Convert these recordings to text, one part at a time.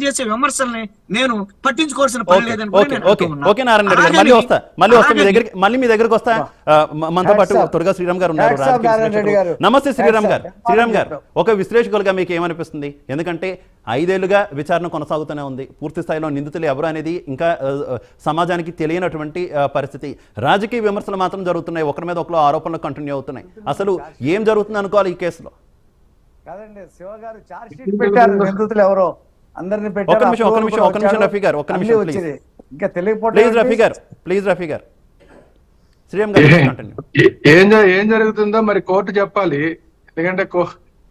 చేసే విమర్శల్ని నేను పట్టించుకోవాల్సిన పని లేదని కూడా నేను అంటున్నా. ఓకే నారాయణ రెడ్డి గారు, మళ్ళీ వస్తా మీ దగ్గరికి వస్తా. మనతో పాటు త్వరగా శ్రీరామ్ గారు ఉన్నారు, నమస్తే శ్రీరామ్ గారు. ఒక విశ్లేషకులుగా మీకు ఏమనిపిస్తుంది? ఎందుకంటే 5 ఏళ్లుగా విచారణ కొనసాగుతూనే ఉంది, పూర్తి స్థాయిలో నిందితులు ఎవరు అనేది ఇంకా సమాజానికి తెలియనటువంటి పరిస్థితి. రాజకీయ విమర్శలు మాత్రం జరుగుతున్నాయి, ఒకరి మీద ఒకరు ఆరోపణలు కంటిన్యూ అవుతున్నాయి. అసలు ఏం జరుగుతుంది అనుకోవాలి ఈ కేసులో? కాదండి, శివ గారు చార్జ్ షీట్ పెట్టారు, నిందితులు ఎవరో అందరిని పెట్టారు. ఒక నిమిషం రఫీ గారు, ఇంకా తెలియకపోతే ప్లీజ్ రఫీ గారు శ్రీరామ్ గారు ఏం జరుగుతుందో మరి కోర్టు చెప్పాలి. ఎందుకంటే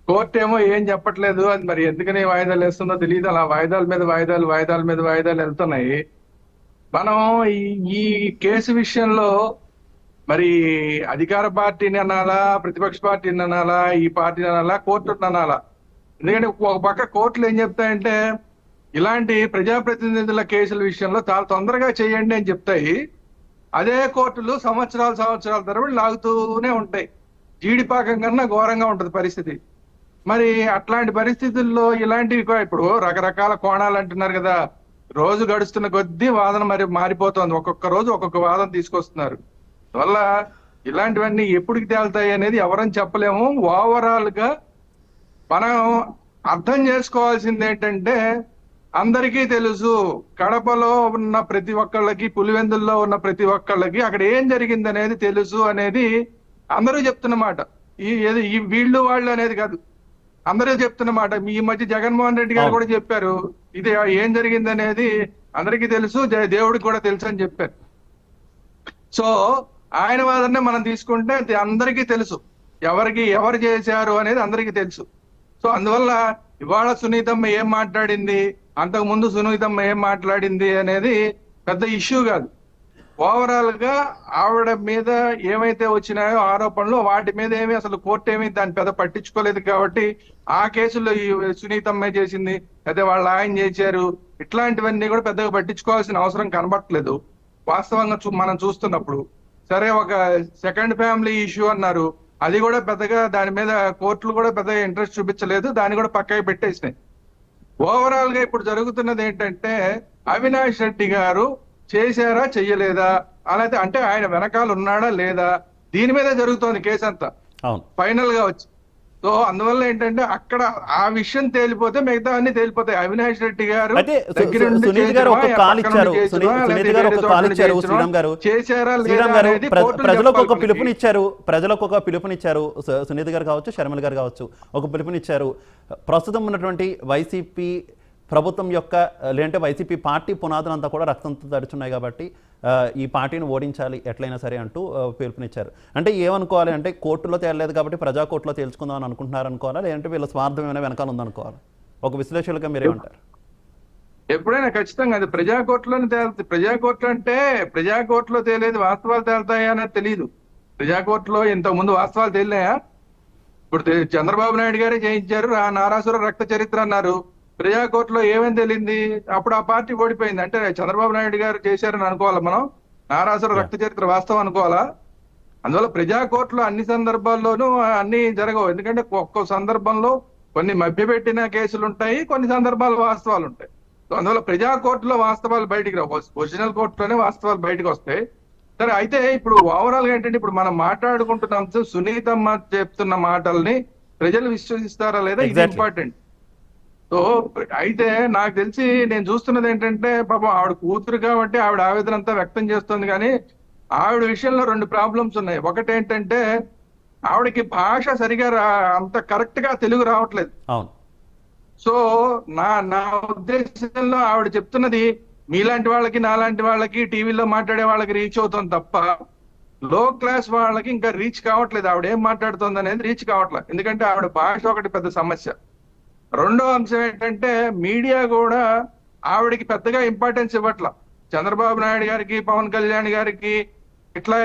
కోర్టు ఏమో ఏం చెప్పట్లేదు, అది మరి ఎందుకని వాయిదాలు వేస్తుందో తెలియదు. అలా వాయిదాల మీద వాయిదాలు వెళ్తున్నాయి. మనం ఈ కేసు విషయంలో మరి అధికార పార్టీని అనాలా, ప్రతిపక్ష పార్టీని అనాలా, ఈ పార్టీని అనాలా, కోర్టుని అనాలా? ఎందుకంటే ఒక పక్క కోర్టులు ఏం చెప్తాయంటే ఇలాంటి ప్రజాప్రతినిధుల కేసుల విషయంలో చాలా తొందరగా చేయండి అని చెప్తాయి. అదే కోర్టులు సంవత్సరాల తరబడి లాగుతూనే ఉంటాయి. జీడిపాకం కన్నా ఘోరంగా ఉంటుంది పరిస్థితి. మరి అట్లాంటి పరిస్థితుల్లో ఇలాంటివి ఇప్పుడు రకరకాల కోణాలు అంటున్నారు కదా, రోజు గడుస్తున్న కొద్దీ వాదన మరి మారిపోతుంది. ఒక్కొక్క రోజు ఒక్కొక్క వాదన తీసుకొస్తున్నారు. వల్ల ఇలాంటివన్నీ ఎప్పటికి తేలుతాయి అనేది ఎవరని చెప్పలేము. ఓవరాల్ గా మనం అర్థం చేసుకోవాల్సింది ఏంటంటే, అందరికీ తెలుసు కడపలో ఉన్న ప్రతి ఒక్కళ్ళకి, పులివెందుల్లో ఉన్న ప్రతి ఒక్కళ్ళకి అక్కడ ఏం జరిగింది అనేది తెలుసు అనేది అందరూ చెప్తున్నమాట. ఈ వీళ్ళు వాళ్ళు అనేది కాదు, అందరూ చెప్తున్నమాట. ఈ మధ్య జగన్మోహన్ రెడ్డి గారు కూడా చెప్పారు, ఇది ఏం జరిగింది అనేది అందరికీ తెలుసు, దేవుడికి కూడా తెలుసు అని చెప్పారు. సో ఆయన వాదనే మనం తీసుకుంటే అందరికీ తెలుసు ఎవరు చేశారు అనేది అందరికీ తెలుసు. సో అందువల్ల ఇవాళ సునీతమ్మ ఏం మాట్లాడింది, అంతకు ముందు సునీతమ్మ ఏం మాట్లాడింది అనేది పెద్ద ఇష్యూ కాదు. ఓవరాల్ గా ఆవిడ మీద ఏమైతే వచ్చినాయో ఆరోపణలు, వాటి మీద ఏమి అసలు కోర్టు ఏమి దాన్ని పెద్ద పట్టించుకోలేదు. కాబట్టి ఆ కేసులో ఈ సునీతమ్మ చేసింది, అదే వాళ్ళ ఆయన చేశారు, ఇట్లాంటివన్నీ కూడా పెద్దగా పట్టించుకోవాల్సిన అవసరం కనబట్టలేదు వాస్తవంగా మనం చూస్తున్నప్పుడు. సరే, ఒక సెకండ్ ఫ్యామిలీ ఇష్యూ అన్నారు, అది కూడా పెద్దగా దాని మీద కోర్టులు కూడా పెద్దగా ఇంట్రెస్ట్ చూపించలేదు, దాన్ని కూడా పక్కకి పెట్టేసినాయి. ఓవరాల్ గా ఇప్పుడు జరుగుతున్నది ఏంటంటే, అవినాష్ రెడ్డి గారు చేశారా చెయ్యలేదా అనేది, అంటే ఆయన వెనకాల ఉన్నాడా లేదా, దీని మీద జరుగుతోంది కేసు అంతా ఫైనల్ గా వచ్చి. సో అందువల్ల ఏంటంటే అక్కడ ఆ విషయం తేలిపోతే మిగతా అన్ని తేలిపోతాయి. అవినాష్ రెడ్డి గారు ప్రజలకు ఒక పిలుపునిచ్చారు, సునీత గారు కావచ్చు, షర్మిల గారు కావచ్చు, ఒక పిలుపునిచ్చారు. ప్రస్తుతం ఉన్నటువంటి వైసీపీ ప్రభుత్వం యొక్క లేదంటే వైసీపీ పార్టీ పునాదులంతా కూడా రక్తంతో తడుచున్నాయి కాబట్టి ఈ పార్టీని ఓడించాలి ఎట్లయినా సరే అంటూ పిలుపునిచ్చారు. అంటే ఏమనుకోవాలి అంటే, కోర్టులో తేలలేదు కాబట్టి ప్రజా కోర్టులో తేల్చుకుందాం అని అనుకుంటున్నారు అనుకోవాలా, లేదంటే వీళ్ళ స్వార్థం ఏమైనా వెనకాల ఉందనుకోవాలి? ఒక విశ్లేషకులుగా మీరేమంటారు? ఎప్పుడైనా ఖచ్చితంగా అది ప్రజా కోర్టులోనే తేలుతుంది. ప్రజా కోర్టు అంటే ప్రజా కోర్టులో తేలేదు, వాస్తవాలు తేలుతాయా అనేది తెలియదు. ప్రజా కోర్టులో ఇంతకుముందు వాస్తవాలు తేలినాయా? ఇప్పుడు చంద్రబాబు నాయుడు గారే చేయించారు, నారాసుర రక్త చరిత్ర అన్నారు. ప్రజా కోర్టులో ఏమేమి తెలియంది? అప్పుడు ఆ పార్టీ ఓడిపోయింది. అంటే చంద్రబాబు నాయుడు గారు చేశారని అనుకోవాలా మనం? నారాసుర రక్త చరిత్ర వాస్తవం అనుకోవాలా? అందువల్ల ప్రజా కోర్టులో అన్ని సందర్భాల్లోనూ అన్ని జరగవు. ఎందుకంటే ఒక్కో సందర్భంలో కొన్ని మభ్యపెట్టిన కేసులు ఉంటాయి, కొన్ని సందర్భాల్లో వాస్తవాలు ఉంటాయి. సో అందువల్ల ప్రజా కోర్టులో వాస్తవాలు బయటికి రావు, ఒరిజినల్ కోర్టులోనే వాస్తవాలు బయటకు వస్తాయి. సరే, అయితే ఇప్పుడు ఓవరాల్ గా ఏంటంటే, ఇప్పుడు మనం మాట్లాడుకుంటున్నాం సునీతమ్మ చెప్తున్న మాటల్ని ప్రజలు విశ్వసిస్తారా లేదా, ఇది ఇంపార్టెంట్. సో అయితే నాకు తెలిసి నేను చూస్తున్నది ఏంటంటే, పాపం ఆవిడ కూతురు కాబట్టి ఆవిడ ఆవేదన అంతా వ్యక్తం చేస్తుంది. కానీ ఆవిడ విషయంలో 2 ప్రాబ్లమ్స్ ఉన్నాయి. ఒకటి ఏంటంటే, ఆవిడకి భాష సరిగా అంత కరెక్ట్ గా తెలుగు రావట్లేదు. సో నా ఉద్దేశంలో ఆవిడ చెప్తున్నది మీలాంటి వాళ్ళకి, నాలాంటి వాళ్ళకి, టీవీలో మాట్లాడే వాళ్ళకి రీచ్ అవుతుంది తప్ప లో క్లాస్ వాళ్ళకి ఇంకా రీచ్ కావట్లేదు. ఆవిడ ఏం మాట్లాడుతుంది అనేది రీచ్ కావట్లేదు. ఎందుకంటే ఆవిడ భాష ఒకటి పెద్ద సమస్య. రెండో అంశం ఏంటంటే, మీడియా కూడా ఆవిడకి పెద్దగా ఇంపార్టెన్స్ ఇవ్వట్ల. చంద్రబాబు నాయుడు గారికి, పవన్ కళ్యాణ్ గారికి, ఇట్లా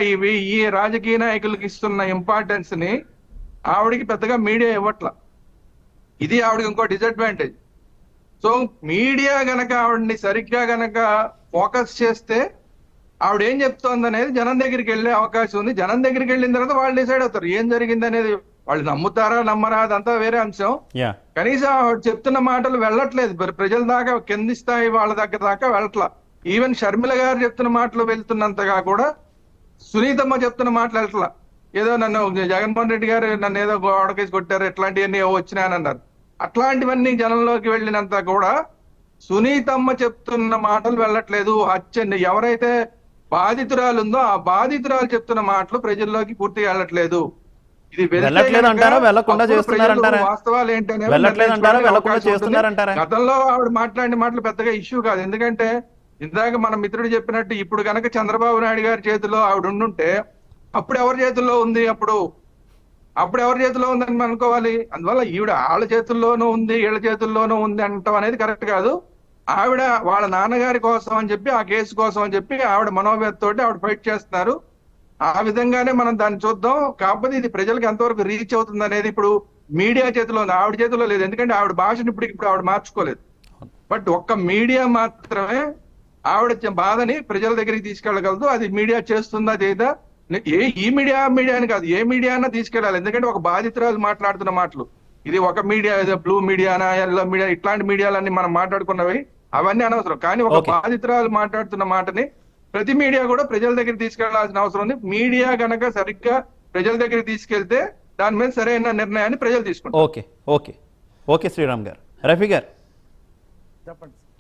ఈ రాజకీయ నాయకులకి ఇస్తున్న ఇంపార్టెన్స్ ని ఆవిడకి పెద్దగా మీడియా ఇవ్వట్ల. ఇది ఆవిడకి ఇంకో డిసడ్వాంటేజ్. సో మీడియా గనక ఆవిడని సరిగ్గా గనక ఫోకస్ చేస్తే ఆవిడ ఏం చెప్తోంది అనేది జనం దగ్గరికి వెళ్ళే అవకాశం ఉంది. జనం దగ్గరికి వెళ్ళిన తర్వాత వాళ్ళు డిసైడ్ అవుతారు ఏం జరిగింది అనేది. వాళ్ళు నమ్ముతారా నమ్మరా అదంతా వేరే అంశం. యా కనీసం ఆవిడ చెప్తున్న మాటలు వెళ్ళట్లేదు ప్రజల దాకా, కింది స్థాయి వాళ్ళ దగ్గర దాకా వెళ్ళట్లా. ఈవెన్ షర్మిల గారు చెప్తున్న మాటలు వెళ్తున్నంతగా కూడా సునీతమ్మ చెప్తున్న మాటలు వెళ్ళట్లా. ఏదో నన్ను జగన్మోహన్ రెడ్డి గారు నన్ను ఏదో గోడకేసి కొట్టారు, ఇట్లాంటివన్నీ వచ్చినాయని అన్నారు. అట్లాంటివన్నీ జనంలోకి వెళ్ళినంత కూడా సునీతమ్మ చెప్తున్న మాటలు వెళ్ళట్లేదు. ఎవరైతే బాధితురాలు ఉందో ఆ బాధితురాలు చెప్తున్న మాటలు ప్రజల్లోకి పూర్తిగా వెళ్ళట్లేదు. ఇది వెళ్ళట్లేదు అంటారా, వెళ్ళకుండా చేస్తున్నారంటారా? వాస్తవాలు ఏంటనే వెళ్ళట్లేదు అంటారా, వెళ్ళకుండా చేస్తున్నారంటారా? గతంలో ఆవిడ మాట్లాడిన మాటలు పెద్దగా ఇష్యూ కాదు. ఎందుకంటే ఇందాక మన మిత్రుడు చెప్పినట్టు ఇప్పుడు కనుక చంద్రబాబు నాయుడు గారి చేతిలో ఆవిడ ఉండుంటే అప్పుడు ఎవరి చేతుల్లో ఉంది, అప్పుడు ఎవరి చేతిలో ఉందని మనం అనుకోవాలి. అందువల్ల ఈవిడ వాళ్ళ చేతుల్లోనూ ఉంది వీళ్ళ చేతుల్లోనూ ఉంది అంటాం అనేది కరెక్ట్ కాదు. ఆవిడ వాళ్ళ నాన్నగారి కోసం అని చెప్పి, ఆ కేసు కోసం అని చెప్పి ఆవిడ మనోవేద తోటి ఆవిడ ఫైట్ చేస్తున్నారు. ఆ విధంగానే మనం దాన్ని చూద్దాం. కాకపోతే ఇది ప్రజలకు ఎంతవరకు రీచ్ అవుతుంది అనేది ఇప్పుడు మీడియా చేతిలో ఉంది, ఆవిడ చేతిలో లేదు. ఎందుకంటే ఆవిడ భాషను ఇప్పుడు ఆవిడ మార్చుకోలేదు. బట్ ఒక్క మీడియా మాత్రమే ఆవిడ బాధని ప్రజల దగ్గరికి తీసుకెళ్ళగలదు. అది మీడియా చేస్తుందా లేదా, ఈ మీడియా అని కాదు, ఏ మీడియా అన్నా తీసుకెళ్ళాలి. ఎందుకంటే ఒక బాధితురాలు మాట్లాడుతున్న మాటలు, ఇది ఒక మీడియా ఏదో బ్లూ మీడియానా ఎల్లో మీడియా ఇట్లాంటి మీడియాలన్నీ మనం మాట్లాడుకున్నవి అవన్నీ అనవసరం. కానీ ఒక బాధితురాలు మాట్లాడుతున్న మాటని ప్రతి మీడియా కూడా ప్రజల దగ్గర తీసుకెళ్లాల్సిన అవసరం ఉంది. మీడియా గనక సరిగ్గా ప్రజల దగ్గర తీసుకెళ్తే దాని మీద సరైన నిర్ణయాన్ని ప్రజలు తీసుకుంటారు. ఓకే ఓకే ఓకే శ్రీరామ్ గారు. రఫీ గారు చెప్పండి.